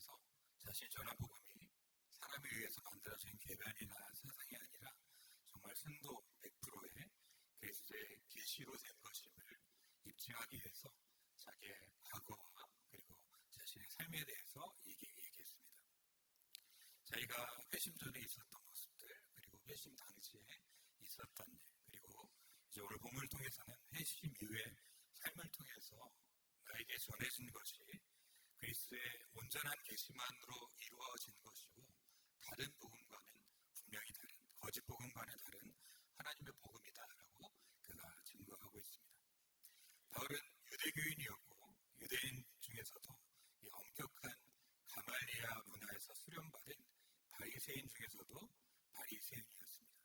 통해서 자신의 전화복음이 사람에 의해서 만들어진 궤변이나 사상이 아니라 정말 순도 100%의 그리스도의 계시로 된 것임을 입증하기 위해서 자기의 과거와 그리고 자신의 삶에 대해서 얘기했습니다. 자기가 회심 전에 있었던 모습들, 그리고 회심 당시에 있었던 일, 그리고 이제 오늘 본문을 통해서는 회심 이후의 삶을 통해서 나에게 전해진 것이 그리스도의 온전한 계시만으로 이루어진 것이고 다른 복음과는 분명히 다른, 거짓 복음과는 다른 하나님의 복음이다라고 그가 증거하고 있습니다. 바울은 유대교인이었고 유대인 중에서도 이 엄격한 가말리아 문화에서 수련받은 바리새인 중에서도 바리새인이었습니다.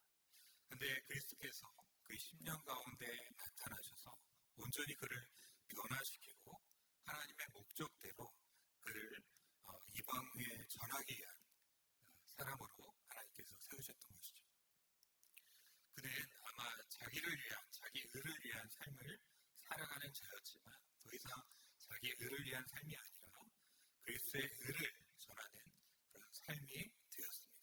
그런데 그리스도께서 그 10년 가운데 나타나셔서 온전히 그를 변화시키고 하나님의 목적대로 그를 이방에 전하기 위한 사람으로 하나님께서 세우셨던 것이죠. 그는 아마 자기를 위한, 자기 의를 위한 삶을 살아가는 자였지만 더 이상 자기 의를 위한 삶이 아니라 그리스도의 의를 전하는 그런 삶이 되었습니다.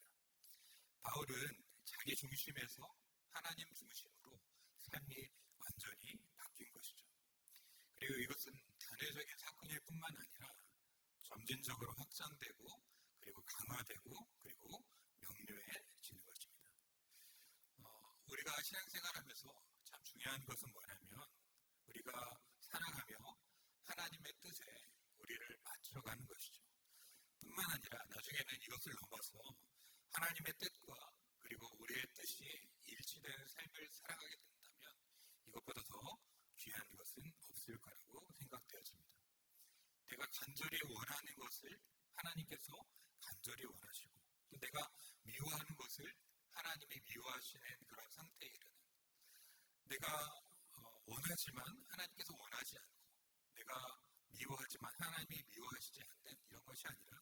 바울은 자기 중심에서 하나님 중심으로 삶이 완전히 바뀐 것이죠. 그리고 이것은 단회적인 사건일 뿐만 아니라 점진적으로 확장되고 그리고 강화되고 그리고 명료해지는 것입니다. 우리가 신앙생활하면서 참 중요한 것은 뭐냐면 우리가 살아가며 하나님의 뜻에 우리를 맞춰가는 것이죠. 뿐만 아니라 나중에는 이것을 넘어서 하나님의 뜻과 그리고 우리의 뜻이 일치되는 삶을 살아가게 된다면 이것보다 더 귀한 것은 없을 거라고 생각되어집니다. 내가 간절히 원하는 것을 하나님께서 간절히 원하시고 또 내가 미워하는 것을 하나님이 미워하시는 그런 상태에 이르는 내가 원하지만 하나님께서 원하지 않고 내가 미워하지만 하나님이 미워하시지 않는 이런 것이 아니라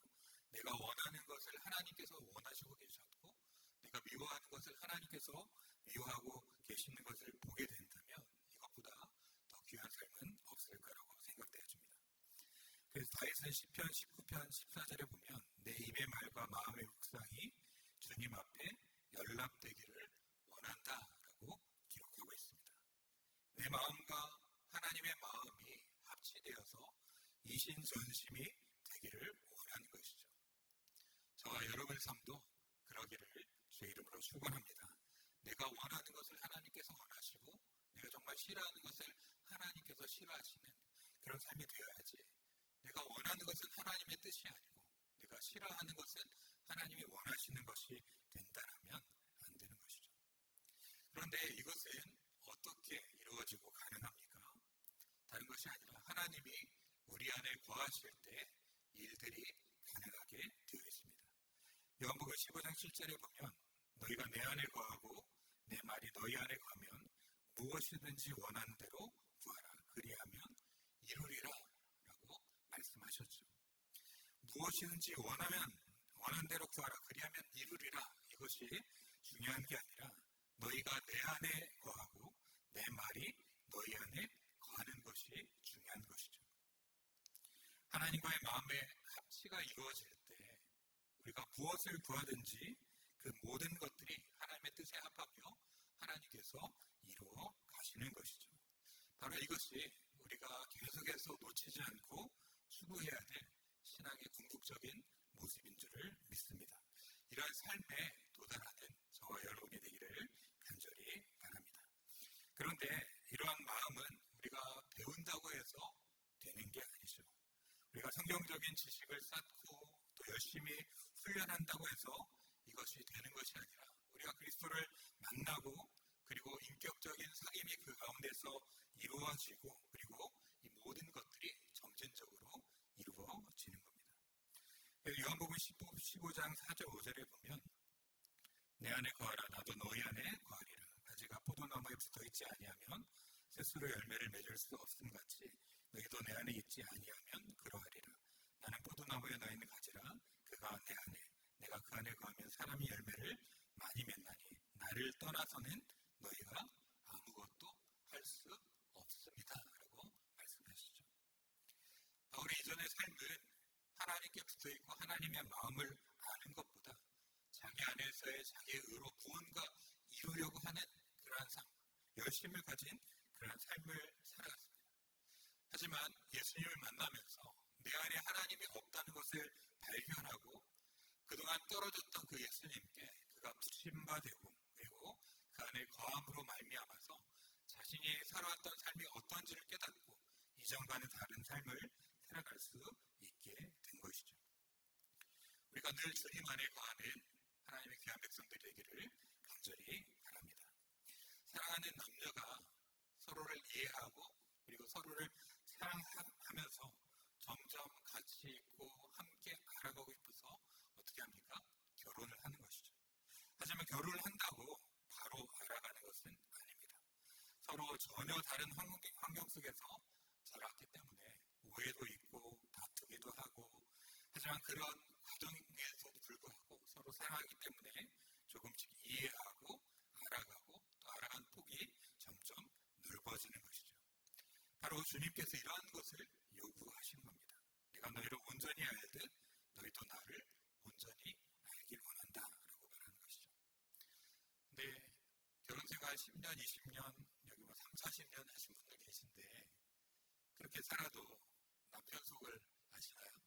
내가 원하는 것을 하나님께서 원하시고 계셨고 내가 미워하는 것을 하나님께서 미워하고 계시는 것을 보게 된다면 이것보다 더 귀한 삶은 없을 거라고 생각되어집니다. 그래서 다윗은 시편 19편 14절에 보면 내 입의 말과 마음의 묵상이 주님 앞에 연락되기를 원한다라고 기록하고 있습니다. 내 마음과 하나님의 마음이 합치되어서 이신전심이 되기를 원하는 것이죠. 저와 여러분의 삶도 그러기를 주의 이름으로 축원합니다. 내가 원하는 것을 하나님께서 원하시고 내가 정말 싫어하는 것을 하나님께서 싫어하시는 그런 삶이 되어야지 내가 원하는 것은 하나님의 뜻이 아니고 내가 싫어하는 것은 하나님이 원하시는 것이 된다면 안 되는 것이죠. 그런데 이것은 어떻게 이루어지고 가능합니까? 다른 것이 아니라 하나님이 우리 안에 거하실 때 일들이 가능하게 되어 있습니다. 요한복음 15장 7절에 보면 너희가 내 안에 거하고 내 말이 너희 안에 거하면 무엇이든지 원하는 대로 구하라. 그리하면 이루리라 라고 말씀하셨죠. 무엇이든지 원하는 대로 구하라. 그리하면 이루리라. 이것이 중요한 게 아니라 너희가 내 안에 거하고 내 말이 너희 안에 거하는 것이 중요한 것이죠. 하나님과의 마음의 합치가 이루어질 때 우리가 무엇을 구하든지 그 모든 것들이 하나님의 뜻에 합하며 하나님께서 이루어 가시는 것이죠. 바로 이것이 우리가 계속해서 놓치지 않고 추구해야 될 신앙의 궁극적인 모습인 줄을 믿습니다. 이러한 삶에 도달하는 저와 여러분이 되기를 간절히 바랍니다. 그런데 이러한 마음은 우리가 배운다고 해서 되는 게 아니죠. 우리가 성경적인 지식을 쌓고 또 열심히 훈련한다고 해서 이것이 되는 것이 아니라 우리가 그리스도를 만나고 그리고 인격적인 사귐이 그 가운데서 이루어지고 그리고 이 모든 것들이 점진적으로 이루어지는 겁니다. 요한복음 15장 4절 5절에 보면 내 안에 거하라 나도 너희 안에 거하리라. 가지가 포도나무에 붙어있지 아니하면 스스로 열매를 맺을 수 없음같이 너희도 내 안에 있지 아니하면 그러하리라. 나는 포도나무에 나 있는 가지라 그가 내 안에 내가 그 안에 거하면 사람이 열매를 많이 맺나니 나를 떠나서는 너희가 아무것도 할 수 없습니다 라고 말씀하시죠. 바울의 이전의 삶은 하나님께 붙어 있고 하나님의 마음을 아는 것보다 자기 안에서의 자기의 의로 무언가 이루려고 하는 그러한 삶, 열심을 가진 그러한 삶을 살아갔습니다. 하지만 예수님을 만나면서 내 안에 하나님이 없다는 것을 발견하고 그동안 떨어졌던 그 예수님께 그가 부심받고 그리고 그 안에 거함으로 말미암아서 자신이 살아왔던 삶이 어떤지를 깨닫고 이전과는 다른 삶을 살아갈 수 있게 된 것이죠. 우리가 늘 주님 안에 거하는 하나님의 귀한 백성들이 되기를 간절히 바랍니다. 사랑하는 남녀가 서로를 이해하고 그리고 서로를 사랑하면서 점점 같이 있고 함께 알아가고 싶어서 어떻게 합니까? 결혼을 하는 것이죠. 하지만 결혼을 한다고 바로 알아가는 것은 아닙니다. 서로 전혀 다른 환경 속에서 자랐기 때문에 오해도 있고 다투기도 하고 하지만 그런 과정에서도 불구하고 서로 사랑하기 때문에 조금씩 이해하고 알아가고 또 알아가는 폭이 점점 넓어지는 것이죠. 바로 주님께서 이러한 것을 요구하시는 겁니다. 내가 너희를 온전히 알듯 너희도 나를 온전히 알길 원한다 라고 말하는 것이죠. 근데 결혼생활 10년, 20년, 여기 뭐 3, 40년 하신 분들 계신데 그렇게 살아도 남편 속을 아시나요?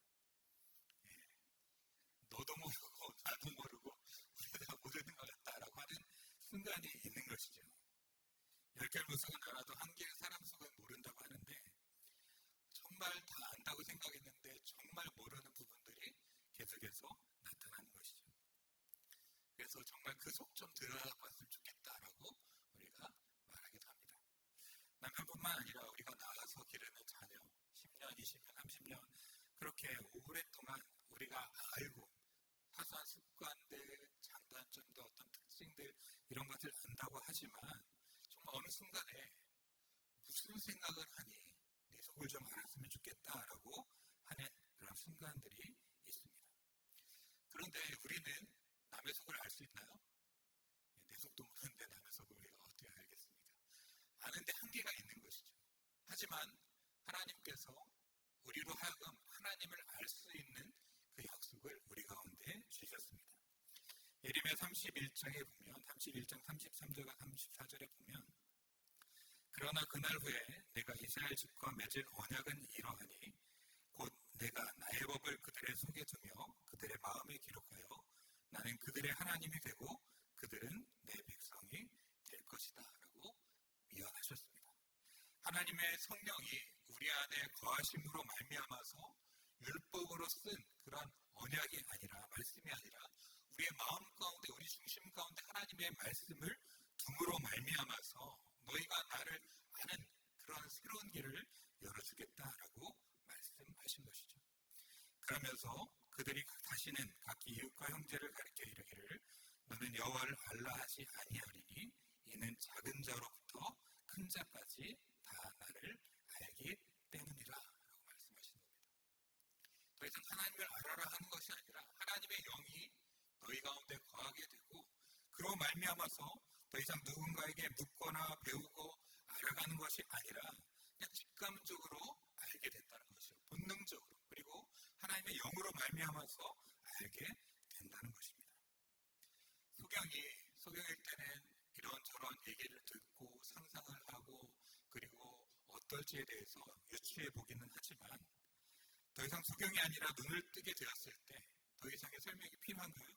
예. 너도 모르고 나도 모르고 우리가 다 모르는 것 같다라고 하는 순간이 있는 것이죠. 10개를 무속은 알아도 한 개의 사람 속은 모른다고 하는데 정말 다 안다고 생각했는데 정말 모르는 부분들이 계속해서 나타나는 것이죠. 그래서 정말 그 속 좀 들어봤으면 좋겠다라고 우리가 말하기도 합니다. 남편뿐만 아니라 우리가 낳아서 기르는 자녀 10년, 20년, 30년 그렇게 오랫동안 우리가 알고 사소한 습관들, 장단점들, 어떤 특징들 이런 것을 안다고 하지만 정말 어느 순간에 무슨 생각을 하니 내 속을 좀 알았으면 좋겠다라고 하는 그런 순간들이 있습니다. 그런데 우리는 남의 속을 알 수 있나요? 내 속도 모르는데 남의 속을 우리가 어떻게 알겠습니까? 아는데 한계가 있는 것이죠. 하지만 하나님께서 우리로 하여금 하나님을 알 수 있는 그 약속을 우리 가운데 주셨습니다. 예레미야 31장에 보면 31장 33절과 34절에 보면 그러나 그날 후에 내가 이스라엘 집과 맺을 언약은 이러하니 곧 내가 나의 법을 그들의 속에 두며 그들의 마음에 기록하여 나는 그들의 하나님이 되고 그들은 내 백성이 될 것이다 라고 미언하셨습니다. 하나님의 성령이 우리 안에 거하심으로 말미암아서 율법으로 쓴 그런 언약이 아니라 말씀이 아니라 우리의 마음 가운데 우리 중심 가운데 하나님의 말씀을 둠으로 말미암아서 너희가 나를 아는 그런 새로운 길을 열어주겠다라고 말씀하신 것이죠. 그러면서 그들이 다시는 각기 이웃과 형제를 가리켜 이르기를 너는 여호와를 알라 하지 아니하리니 이는 작은 자로부터 큰 자까지 다 나를 알기 때문이라 라고 말씀하신 겁니다. 더 이상 하나님을 알아라 하는 것이 아니라 하나님의 영이 너희 가운데 거하게 되고 그로 말미암아서 더 이상 누군가에게 묻거나 배우고 알아가는 것이 아니라 그냥 직감적으로 알게 된다는 것이죠. 본능적으로 그리고 하나님의 영으로 말미암아서 알게 된다는 것입니다. 소경일 때는 이런저런 얘기를 듣고 상상을 하고 그리고 어떨지에 대해서 유추해 보기는 하지만 더 이상 소경이 아니라 눈을 뜨게 되었을 때 더 이상의 설명이 필요한가요?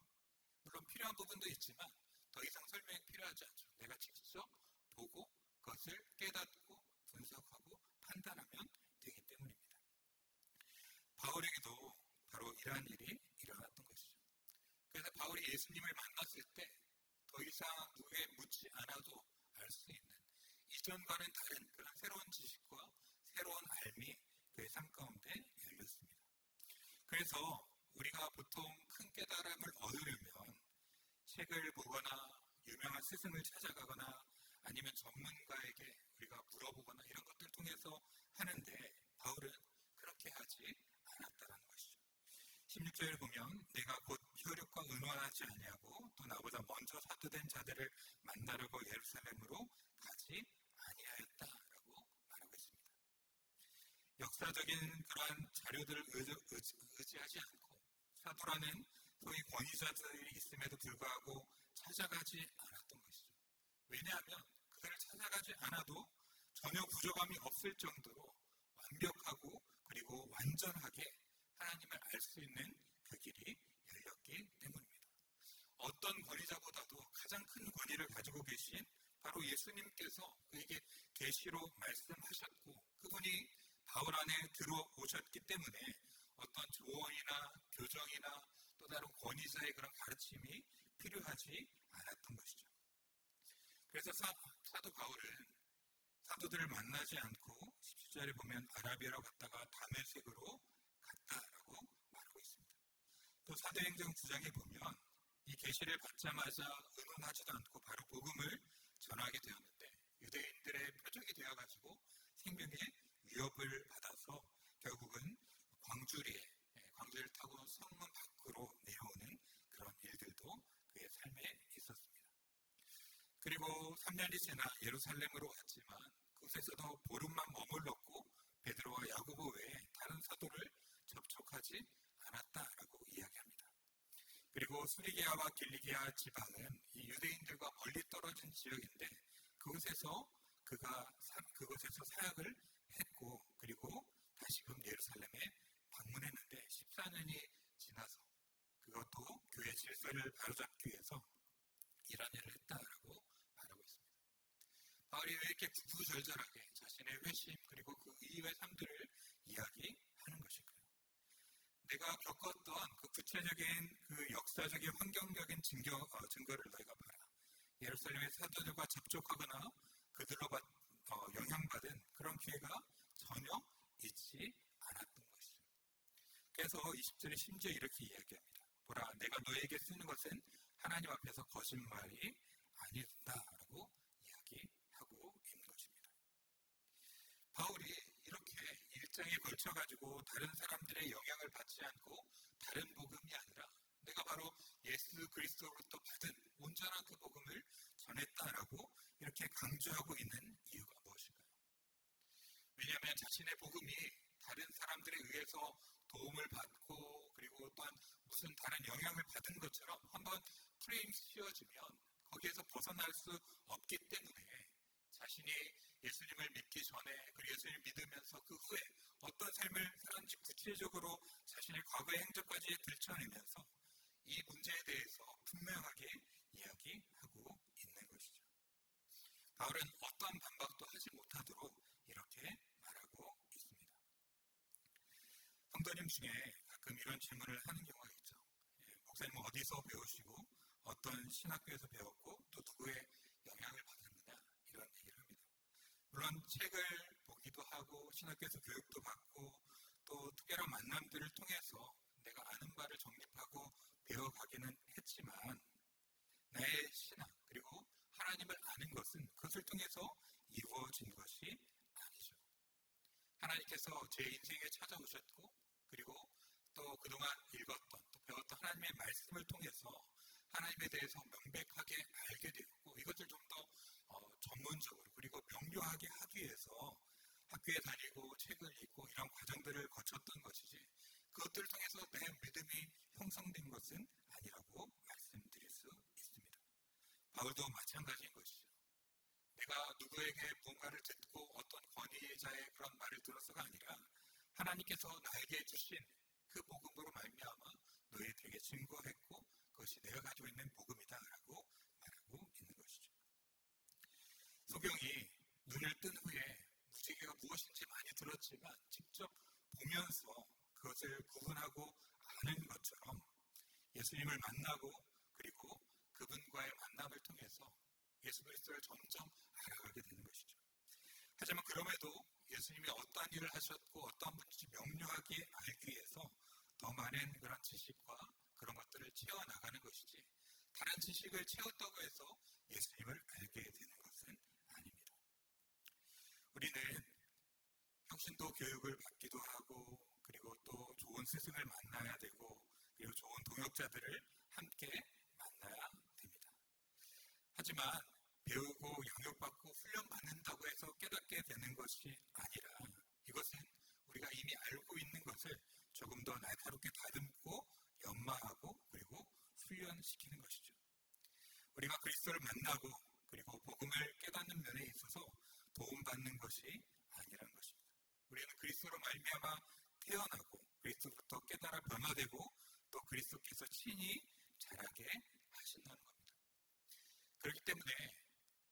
물론 필요한 부분도 있지만 더 이상 설명이 필요하지 않죠. 내가 직접 보고 그것을 깨닫고 분석하고 판단하면 되기 때문입니다. 바울에게도 바로 이러한 일이 일어났던 것이죠. 그래서 바울이 예수님을 만났을 때 더 이상 누구에게 묻지 않아도 알 수 있는 이전과는 다른 그런 새로운 지식과 새로운 알미 그의 삶 가운데 열렸습니다. 그래서 우리가 보통 큰 깨달음을 얻으려면 책을 보거나 유명한 스승을 찾아가거나 아니면 전문가에게 우리가 물어보거나 이런 것들을 통해서 하는데 바울은 그렇게 하지 않았다는 것이죠. 16절을 보면 내가 곧 혈육과 의논하지 아니하고 또 나보다 먼저 사도된 자들을 만나려고 예루살렘으로 가지 아니하였다라고 말하고 있습니다. 역사적인 그러한 자료들을 의지하지 않고 사도라는 소위 권위자들이 있음에도 불구하고 찾아가지 않았던 것이죠. 왜냐하면 그들을 찾아가지 않아도 전혀 부족함이 없을 정도로 완벽하고 그리고 완전하게 하나님을 알 수 있는 그 길이 열렸기 때문입니다. 어떤 권위자보다도 가장 큰 권위를 가지고 계신 바로 예수님께서 그에게 계시로 말씀하셨고 그분이 바울 안에 들어오셨기 때문에 어떤 조언이나 교정이나 또 다른 권위자의 그런 가르침이 필요하지 않았던 것이죠. 그래서 사도 바울은 사도들을 만나지 않고 17절에 보면 아라비아로 갔다가 다메섹으로 갔다라고 말하고 있습니다. 또 사도행전 9장에 보면 이 계시를 받자마자 의논하지도 않고 바로 복음을 전하게 되었는데 유대인들의 표적이 되어가지고 생명의 위협을 받아서 결국은 광주리를 타고 성문 밖으로 내려오는 그런 일들도 그의 삶에 있었습니다. 그리고 3년이 지나 예루살렘으로 왔지만 그곳에서도 보름만 머물렀고 베드로와 야고보 외에 다른 사도를 접촉하지 않았다라고 이야기합니다. 그리고 수리게아와 길리기아 지방은 이 유대인들과 멀리 떨어진 지역인데 그곳에서 사역을 했고 그리고 다시금 예루살렘에 방문했는데 14년이 지나서 그것도 교회 질서를 바로잡기 위해서 이런 일을 했다라고 말하고 있습니다. 바울이 왜 이렇게 구구절절하게 자신의 회심 그리고 그 이후의 삶들을 이야기하는 것일까요? 내가 겪었던 그 구체적인 그 역사적인 환경적인 증거를 너희가 봐라. 예루살렘의 사도들과 접촉하거나 그들로 영향받은 그런 기회가 전혀 있지 않았던 것이죠. 그래서 20절에 심지어 이렇게 이야기합니다. 보라, 내가 너에게 쓰는 것은 하나님 앞에서 거짓말이 아니다라고 이야기하고 있는 것입니다. 바울이 이렇게 일장에 걸쳐가지고 다른 사람들의 영향을 받지 않고 다른 복음이 아니라 내가 바로 예수 그리스도로부터 받은 온전한 그 복음을 전했다라고 이렇게 강조하고 있는 이유가 무엇일까요? 왜냐하면 자신의 복음이 다른 사람들에 의해서 도움을 받고 그리고 또한 무슨 다른 영향을 받은 것처럼 한번 프레임 씌워지면 거기에서 벗어날 수 없기 때문에 자신이 예수님을 믿기 전에 그리고 예수님을 믿으면서 그 후에 어떤 삶을 살았는지 구체적으로 자신의 과거의 행적까지 들춰내면서 이 문제에 대해서 분명하게 이야기하고 있는 것이죠. 바울은 어떠한 반박도 하지 못하도록 이렇게 말하고 있습니다. 성도님 중에 가끔 이런 질문을 하는 경우가 있죠. 목사님은 어디서 배우시고 어떤 신학교에서 배웠고 또 누구의 영향을 받았느냐 이런 얘기를 합니다. 물론 책을 보기도 하고 신학교에서 교육도 받고 또 특별한 만남들을 통해서 내가 아는 바를 정립하고 배워가기는 했지만 나의 신앙 그리고 하나님을 아는 것은 그것을 통해서 이루어진 것이 아니죠. 하나님께서 제 인생에 찾아오셨고 그리고 또 그동안 읽었던 또 배웠던 하나님의 말씀을 통해서 하나님에 대해서 명백하게 알게 되었고 이것을 좀 더 전문적으로 그리고 명료하게 하기 위해서 학교에 다니고 책을 읽고 이런 과정들을 거쳤던 것이지 그것들을 통해서 내 믿음이 형성된 것은 아니라고 말씀드릴 수 있습니다. 바울도 마찬가지인 것이죠. 내가 누구에게 뭔가를 듣고 어떤 권위자의 그런 말을 들어서가 아니라 하나님께서 나에게 주신 그 복음으로 말미암아 너희들에게 증거했고 그것이 내가 가지고 있는 복음이다라고 말하고 있는 것이죠. 소경이 눈을 뜬 후에 무지개가 무엇인지 많이 들었지만 직접 보면서 그것을 구분하고 아는 것처럼 예수님을 만나고 그리고 그분과의 만남을 통해서 예수 그리스도를 점점 알아가게 되는 것이죠. 하지만 그럼에도 예수님이 어떠한 일을 하셨고 어떠한 분인지 명료하게 알기 위해서 더 많은 그런 지식과 그런 것들을 채워나가는 것이지 다른 지식을 채웠다고 해서 예수님을 알게 되는 것은 아닙니다. 우리는 평신도 교육을 받기도 하고 그리고 또 좋은 스승을 만나야 되고 그리고 좋은 동역자들을 함께 만나야 됩니다. 하지만 배우고 영역받고 훈련받는다고 해서 깨닫게 되는 것이 아니라 이것은 우리가 이미 알고 있는 것을 조금 더 날카롭게 다듬고 우리가 그리스도를 만나고 그리고 복음을 깨닫는 면에 있어서 도움받는 것이 아니라는 것입니다. 우리는 그리스도로 말미암아 태어나고 그리스도부터 깨달아 변화되고 또 그리스도께서 친히 자라게 하신다는 겁니다. 그렇기 때문에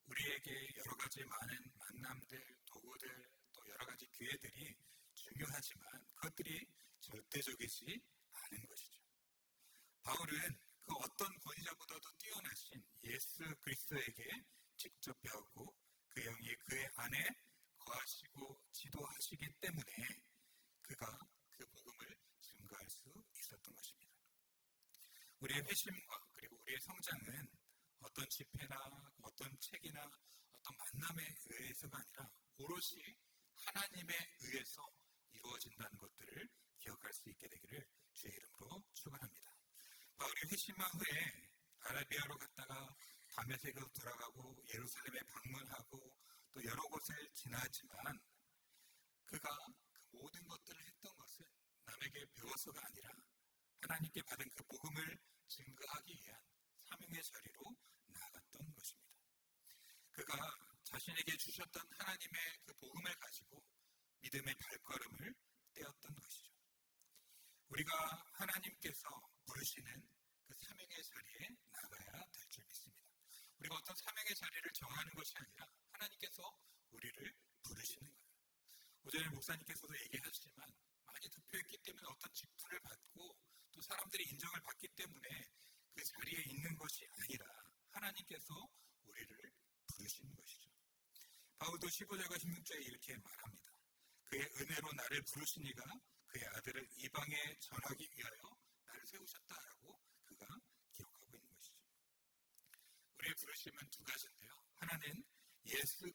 우리에게 여러 가지 많은 만남들, 도구들, 또 여러 가지 기회들이 중요하지만 그것들이 절대적이지 않은 것이죠. 바울은 그 어떤 권위자보다도 뛰어나신 예수 그리스도에게 직접 배웠고 그 영이 그의 안에 거하시고 지도하시기 때문에 그가 그 복음을 증거할 수 있었던 것입니다. 우리의 회심과 그리고 우리의 성장은 어떤 집회나 어떤 책이나 어떤 만남에 의해서가 아니라 오롯이 하나님에 의해서 이루어진다는 것들을 기억할 수 있게 되기를 주의 이름으로 축원합니다. 바울이 회심한 후에 아라비아로 갔다가 다메섹으로 돌아가고 예루살렘에 방문하고 또 여러 곳을 지나지만 그가 그 모든 것들을 했던 것은 남에게 배워서가 아니라 하나님께 받은 그 복음을 증거하기 위한 사명의 자리로 나아갔던 것입니다. 그가 자신에게 주셨던 하나님의 그 복음을 가지고 믿음의 발걸음을 떼었던 것이죠. 우리가 하나님께서 부르시는 그 사명의 자리에 나가야 될 줄 믿습니다. 우리가 어떤 사명의 자리를 정하는 것이 아니라 하나님께서 우리를 부르시는 거예요. 오전에 목사님께서도 얘기하시지만 많이 득표했기 때문에 어떤 직분을 받고 또 사람들이 인정을 받기 때문에 그 자리에 있는 것이 아니라 하나님께서 우리를 부르시는 것이죠. 바울도 15절과 16절에 이렇게 말합니다. 그의 은혜로 나를 부르시니가 그의 아들을 이방에 전하기 위하여 나를 세우셨다라고 그가 기록하고 있는 것이죠. 우리의 부르심은 두 가지인데요. 하나는 예수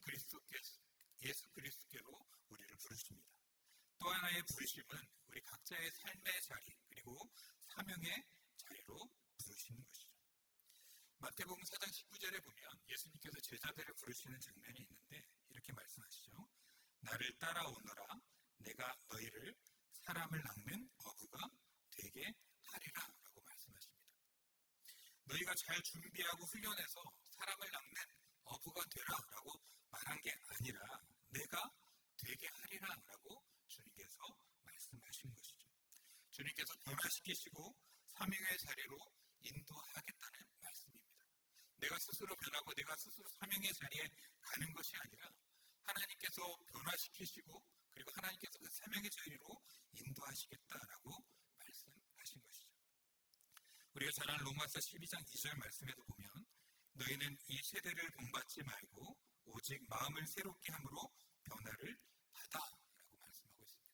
그리스도께로 우리를 부르십니다. 또 하나의 부르심은 우리 각자의 삶의 자리 그리고 사명의 자리로 부르시는 것이죠. 마태복음 4장 19절에 보면 예수님께서 제자들을 부르시는 장면이 있는데 이렇게 말씀하시죠. 나를 따라오너라 내가 너희를 사람을 낚는 어부가 되게 하리라 라고 말씀하십니다. 너희가 잘 준비하고 훈련해서 사람을 낚는 어부가 되라 라고 말한 게 아니라 내가 되게 하리라 라고 주님께서 말씀하신 것이죠. 주님께서 변화시키시고 사명의 자리로 인도하겠다는 말씀입니다. 내가 스스로 변하고 내가 스스로 사명의 자리에 가는 것이 아니라 하나님께서 변화시키시고 그리고 하나님께서 그 사명의 자리로 인도하시겠다라고 말씀하신 것이죠. 우리가 잘 아는 로마서 12장 2절 말씀에도 보면 너희는 이 세대를 본받지 말고 오직 마음을 새롭게 함으로 변화를 받아라고 말씀하고 있습니다.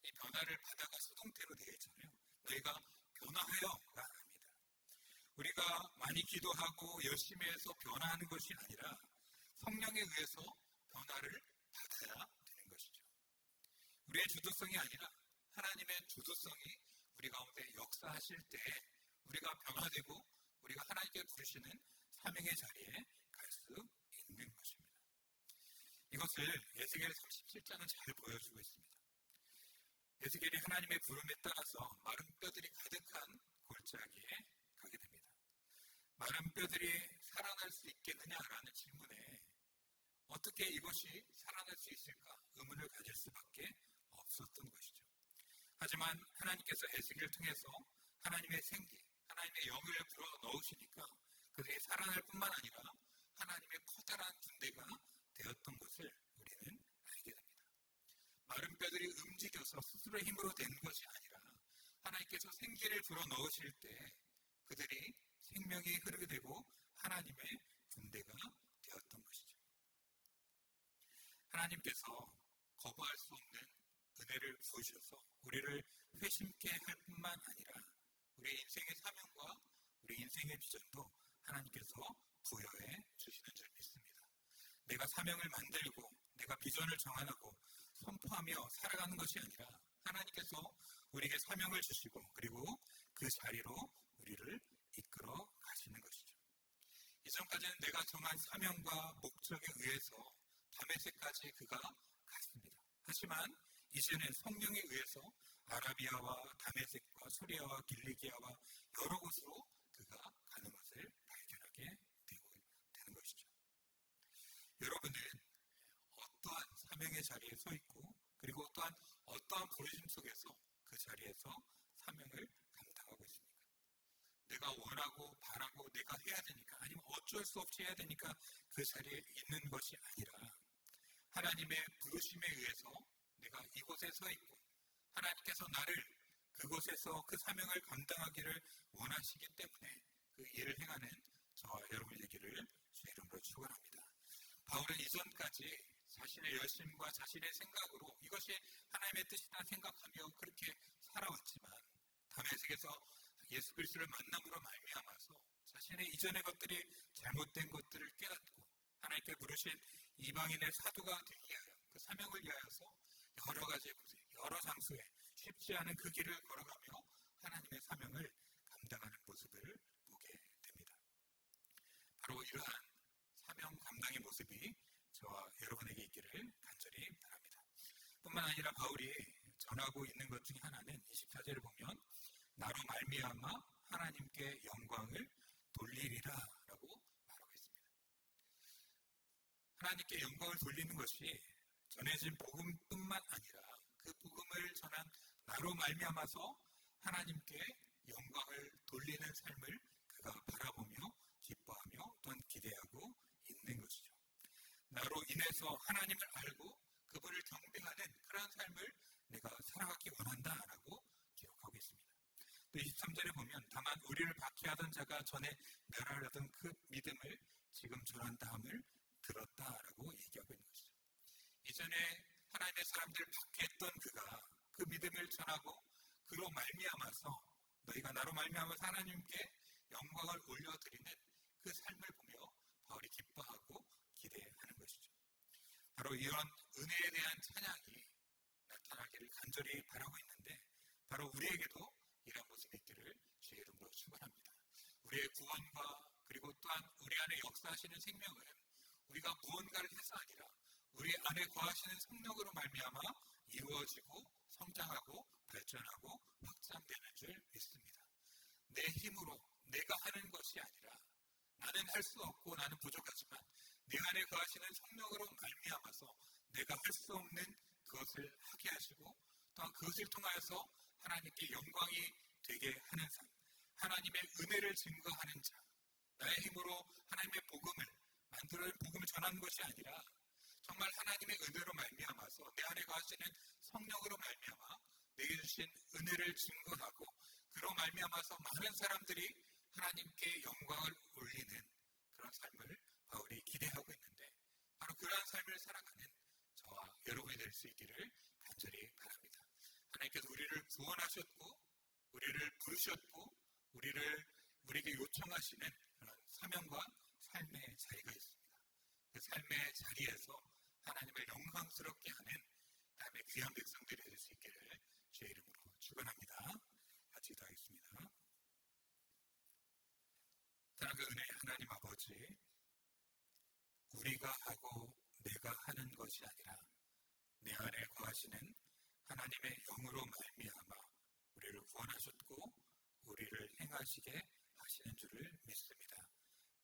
이 변화를 받아가 수동태로 되어 있잖아요. 너희가 변화하여가 아닙니다. 우리가 많이 기도하고 열심히 해서 변화하는 것이 아니라 성령에 의해서 변화를 받아야 되는 것이죠. 우리의 주도성이 아니라 하나님의 주도성이 우리 가운데 역사하실 때 우리가 변화되고 우리가 하나님께 부르시는 사명의 자리에 갈 수 있는 것입니다. 이것을 에스겔 37장은 잘 보여주고 있습니다. 에스겔이 하나님의 부름에 따라서 마른 뼈들이 가득한 골짜기에 가게 됩니다. 마른 뼈들이 살아날 수 있겠느냐라는 질문에 어떻게 이것이 살아날 수 있을까 의문을 가질 수밖에 없었던 것이죠. 하지만 하나님께서 에스겔을 통해서 하나님의 생기, 하나님의 영을 불어 넣으시니까 그들이 살아날 뿐만 아니라 하나님의 커다란 군대가 되었던 것을 우리는 알게 됩니다. 마른 뼈들이 움직여서 스스로의 힘으로 된 것이 아니라 하나님께서 생기를 불어 넣으실 때 그들이 생명이 흐르게 되고 하나님의 군대가 되었던 것이죠. 하나님께서 거부할 수 없는 은혜를 부으셔서 우리를 회심케 할 뿐만 아니라 우리 인생의 사명과 우리 인생의 비전도 하나님께서 부여해 주시는 줄 믿습니다. 내가 사명을 만들고 내가 비전을 정하고 선포하며 살아가는 것이 아니라 하나님께서 우리에게 사명을 주시고 그리고 그 자리로 우리를 이끌어 가시는 것이죠. 이전까지는 내가 정한 사명과 목적에 의해서 다메섹까지 그가 갔습니다. 하지만 이제는 성령에 의해서 아라비아와 다메섹과 수리아와 길리기아와 여러 곳으로 그가 가는 것을 발견하게 되었습니다. 사명의 자리에 서 있고 그리고 또한 어떠한 부르심 속에서 그 자리에서 사명을 감당하고 있습니까? 내가 원하고 바라고 내가 해야 되니까 아니면 어쩔 수 없이 해야 되니까 그 자리에 있는 것이 아니라 하나님의 부르심에 의해서 내가 이곳에 서 있고 하나님께서 나를 그곳에서 그 사명을 감당하기를 원하시기 때문에 그 일을 행하는 저와 여러분의 얘기를 주의 이름으로 축원합니다. 바울은 이전까지 자신의 열심과 자신의 생각으로 이것이 하나님의 뜻이다 생각하며 그렇게 살아왔지만 다메섹에서 예수 그리스도를 만남으로 말미암아서 자신의 이전의 것들이 잘못된 것들을 깨닫고 하나님께 부르신 이방인의 사도가 되기 위하여 그 사명을 위하여서 여러 가지 곳에 여러 장소에 쉽지 않은 그 길을 걸어가며 하나님의 사명을 감당하는 모습을 보게 됩니다. 바로 이러한 사명 감당의 모습이 저와 여러분에게 있기를 간절히 바랍니다. 뿐만 아니라 바울이 전하고 있는 것 중에 하나는 24절을 보면 나로 말미암아 하나님께 영광을 돌리리라 라고 말하고 있습니다. 하나님께 영광을 돌리는 것이 전해진 복음뿐만 아니라 그 복음을 전한 나로 말미암아서 하나님께 영광을 돌리는 삶을 그가 바라보며 기뻐하며 또한 기대하고 있는 것이죠. 나로 인해서 하나님을 알고 그분을 경배하는 그런 삶을 내가 살아가기 원한다라고 기록하고 있습니다. 또 23절에 보면 다만 우리를 박해하던 자가 전에 멸하려던 그 믿음을 지금 전한 다음을 들었다라고 얘기하고 있는 것이죠. 이전에 하나님의 사람들을 박해했던 그가 그 믿음을 전하고 그로 말미암아서 너희가 나로 말미암아서 하나님께 영광을 올려드리는 그 삶을 보며 바울이 기뻐하고 기대하는 것이죠. 바로 이런 은혜에 대한 찬양이 나타나기를 간절히 바라고 있는데 바로 우리에게도 이런 모습이 있기를 주의 이름으로 축원합니다. 우리의 구원과 그리고 또한 우리 안에 역사하시는 생명은 우리가 무언가를 해서 아니라 우리 안에 거하시는 성령으로 말미암아 이루어지고 성장하고 발전하고 확장되는 줄 믿습니다. 내 힘으로 내가 하는 것이 아니라 나는 할 수 없고 나는 부족하지만 내 안에 거하시는 성령으로 말미암아서 내가 할 수 없는 그것을 하게 하시고 또한 그것을 통하여서 하나님께 영광이 되게 하는 삶, 하나님의 은혜를 증거하는 자, 나의 힘으로 하나님의 복음을 만들어낸 복음을 전하는 것이 아니라 정말 하나님의 은혜로 말미암아서 내 안에 거하시는 성령으로 말미암아 내게 주신 은혜를 증거하고 그로 말미암아서 많은 사람들이 하나님께 영광을 올리는 그런 삶을 바울이 기대하고 있는데 바로 그러한 삶을 살아가는 저와 여러분이 될 수 있기를 간절히 바랍니다. 하나님께서 우리를 구원하셨고 우리를 부르셨고 우리에게 요청하시는 그런 사명과 삶의 자리가 있습니다. 그 삶의 자리에서 하나님을 영광스럽게 하는 다음에 귀한 백성들이 될 수 있기를 주의 이름으로 축원합니다. 같이 기도하겠습니다. 사랑하는 은혜의 하나님 아버지, 우리가 하고 내가 하는 것이 아니라 내 안에 거하시는 하나님의 영으로 말미암아 우리를 구원하셨고 우리를 행하시게 하시는 줄을 믿습니다.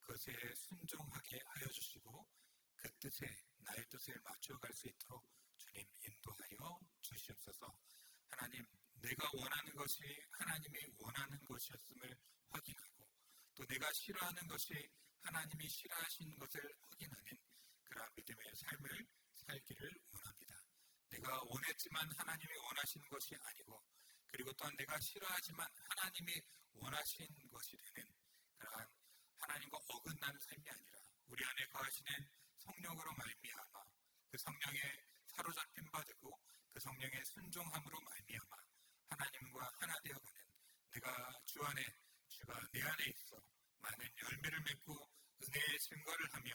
그것에 순종하게 하여 주시고 그 뜻에 나의 뜻을 맞춰갈 수 있도록 주님 인도하여 주시옵소서. 하나님, 내가 원하는 것이 하나님이 원하는 것이었음을 확인하고 또 내가 싫어하는 것이 하나님이 싫어하시는 것을 확인하는 그러한 믿음의 삶을 살기를 원합니다. 내가 원했지만 하나님이 원하시는 것이 아니고 그리고 또한 내가 싫어하지만 하나님이 원하신 것이 되는 그러한 하나님과 어긋나는 삶이 아니라 우리 안에 거하시는 성령으로 말미암아 그 성령에 사로잡힌 바 되고 그 성령의 순종함으로 말미암아 하나님과 하나 되어가는 내가 주 안에 주가 내 안에 있어 많은 열매를 맺고 은혜의 증거를 하며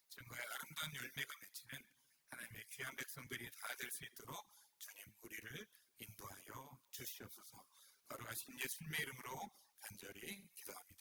증거의 아름다운 열매가 맺히는 하나님의 귀한 백성들이 다 될 수 있도록 주님 우리를 인도하여 주시옵소서. 거룩하신 예수님의 이름으로 간절히 기도합니다.